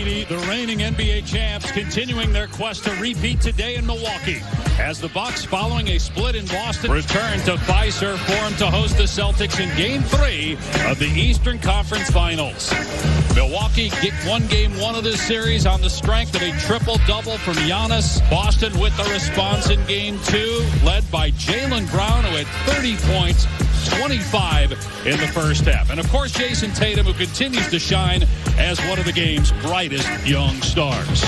baby. The reigning NBA champs continuing their quest to repeat today in Milwaukee, as the Bucks, following a split in Boston, return to Fiserv Forum to host the Celtics in Game 3 of the Eastern Conference Finals. Milwaukee won Game 1 of this series on the strength of a triple-double from Giannis. Boston with the response in Game 2, led by Jaylen Brown, who had 30 points, 25 in the first half. And, of course, Jason Tatum, who continues to shine as one of the game's brightest young stars.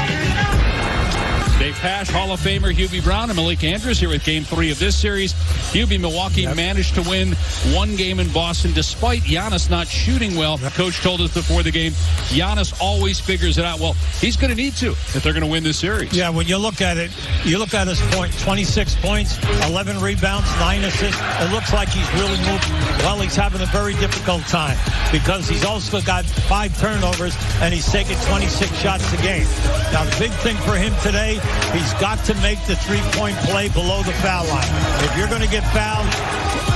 Dave Pash, Hall of Famer Hubie Brown, and Malik Andrews here with Game 3 of this series. Hubie, Milwaukee managed to win one game in Boston despite Giannis not shooting well. The coach told us before the game, Giannis always figures it out. Well, he's going to need to if they're going to win this series. Yeah, when you look at it, you look at his point, 26 points, 11 rebounds, 9 assists. It looks like he's really moving. Well, he's having a very difficult time because he's also got 5 turnovers and he's taking 26 shots a game. Now, the big thing for him today, he's got to make the three-point play below the foul line. If you're going to get fouled,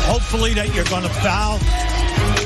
hopefully that you're going to foul,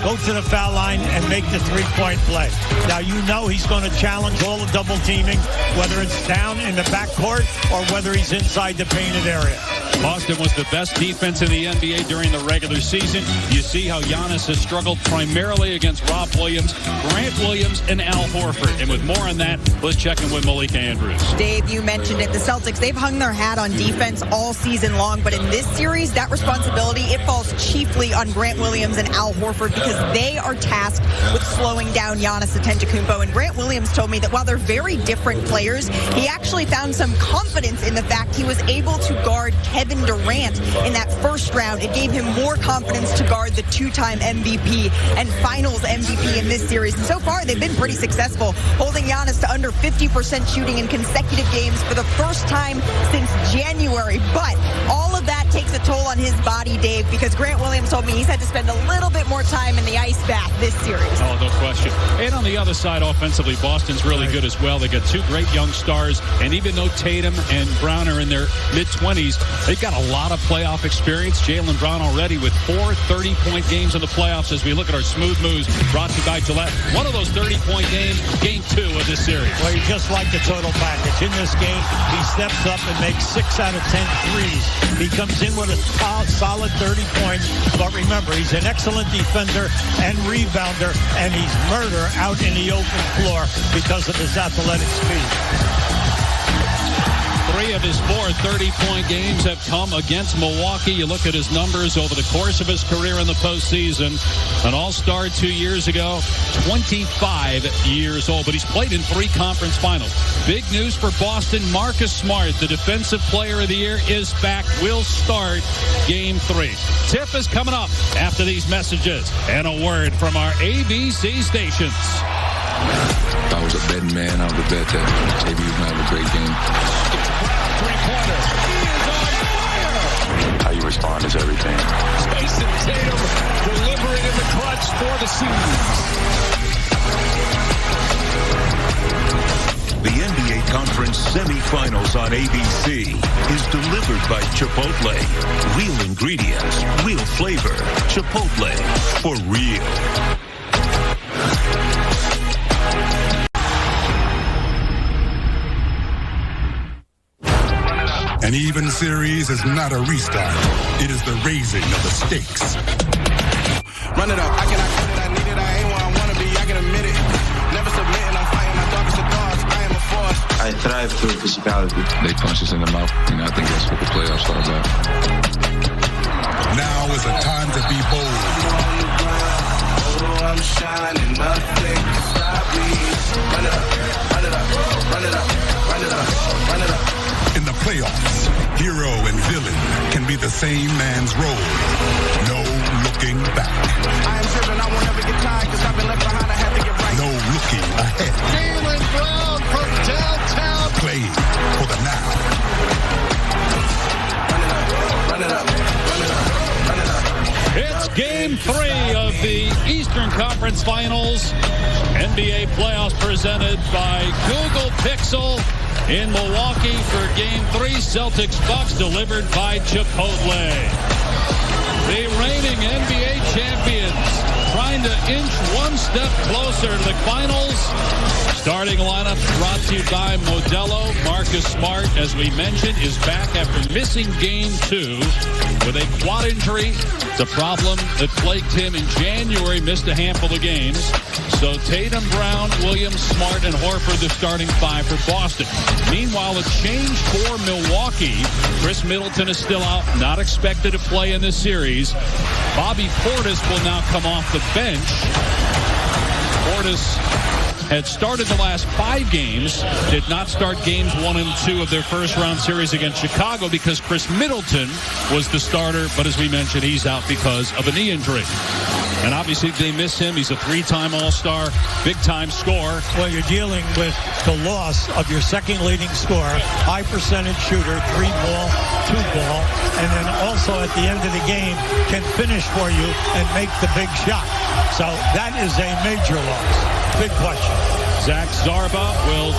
go to the foul line and make the three-point play. Now, you know he's going to challenge all the double teaming, whether it's down in the backcourt or whether he's inside the painted area. Boston was the best defense in the NBA during the regular season. You see how Giannis has struggled primarily against Rob Williams, Grant Williams, and Al Horford. And with more on that, let's check in with Malik Andrews. Dave, you mentioned it. The Celtics, they've hung their hat on defense all season long. But in this series, that responsibility, it falls chiefly on Grant Williams and Al Horford because they are tasked with slowing down Giannis Antetokounmpo. And Grant Williams told me that while they're very different players, he actually found some confidence in the fact he was able to guard Kevin Durant in that first round. It gave him more confidence to guard the 2-time MVP and finals MVP in this series. And so far, they've been pretty successful, holding Giannis to under 50% shooting in consecutive games for the first time since January. But all of that takes a toll on his body, Dave, because Grant Williams told me he's had to spend a little bit more time in the ice bath this series. Oh, no question. And on the other side, offensively, Boston's really good as well. They got 2 great young stars, and even though Tatum and Brown are in their mid-20s, they've got a lot of playoff experience. Jaylen Brown already with 4 30-point games in the playoffs as we look at our smooth moves brought to you by Gillette. One of those 30-point games, Game 2 of this series. Well, you just like the total package. In this game, he steps up and makes 6 out of 10 threes. He comes in with a solid 30 points, but remember, he's an excellent defender and rebounder, and he's murder out in the open floor because of his athletic speed. 3 of his 4 30-point games have come against Milwaukee. You look at his numbers over the course of his career in the postseason. An all-star 2 years ago, 25 years old, but he's played in 3 conference finals. Big news for Boston. Marcus Smart, the Defensive Player of the Year, is back. Will start Game 3. Tip is coming up after these messages and a word from our ABC stations. If I was a betting man, I would bet that JB was going to have a great game. Three-pointer. He is on fire! How you respond is everything. Jason Tatum delivering in the clutch for the series. The NBA Conference semifinals on ABC is delivered by Chipotle. Real ingredients, real flavor. Chipotle, for real. An even series is not a restart. It is the raising of the stakes. Run it up. I cannot quit it. I need it. I ain't where I want to be. I can admit it. Never submitting. I'm fighting my darkest of thoughts. I am a force. I thrive through physicality. They punch us in the mouth. I think that's what the playoffs are about. Now is a time to be bold. Oh, I'm shining. Nothing can stop me. Run it up. Run it up. Run it up. Run it up. Run it up. In the playoffs, hero and villain can be the same man's role. No looking back. I am driven. I won't ever get tired because I've been left behind. I had to get right. No looking ahead. Jaylen Brown from downtown. Playing for the now. Run it up. Run it up. Run it up. Run it up. It's Game 3 of the Eastern Conference Finals. NBA playoffs presented by Google Pixel. In Milwaukee for Game 3, Celtics Bucks delivered by Chipotle. The reigning NBA champions trying to inch one step closer to the finals. Starting lineup brought to you by Modelo. Marcus Smart, as we mentioned, is back after missing Game 2 with a quad injury. The problem that plagued him in January, missed a handful of games. So Tatum, Brown, Williams, Smart, and Horford the starting 5 for Boston. Meanwhile, a change for Milwaukee. Chris Middleton is still out, not expected to play in this series. Bobby Portis will now come off the bench. Portis had started the last 5 games, did not start games 1 and 2 of their first-round series against Chicago because Chris Middleton was the starter, but as we mentioned, he's out because of a knee injury. And obviously, they miss him. He's a 3-time All-Star, big-time scorer. Well, you're dealing with the loss of your second leading scorer, high-percentage shooter, 3-ball, 2-ball, and then also at the end of the game can finish for you and make the big shot. So that is a major loss. Big question. Zach Zarba will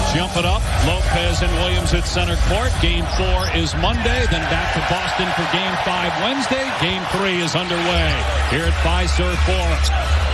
jump it up. Lopez and Williams at center court. Game 4 is Monday, then back to Boston for Game 5 Wednesday. Game 3 is underway here at Fiserv Forum.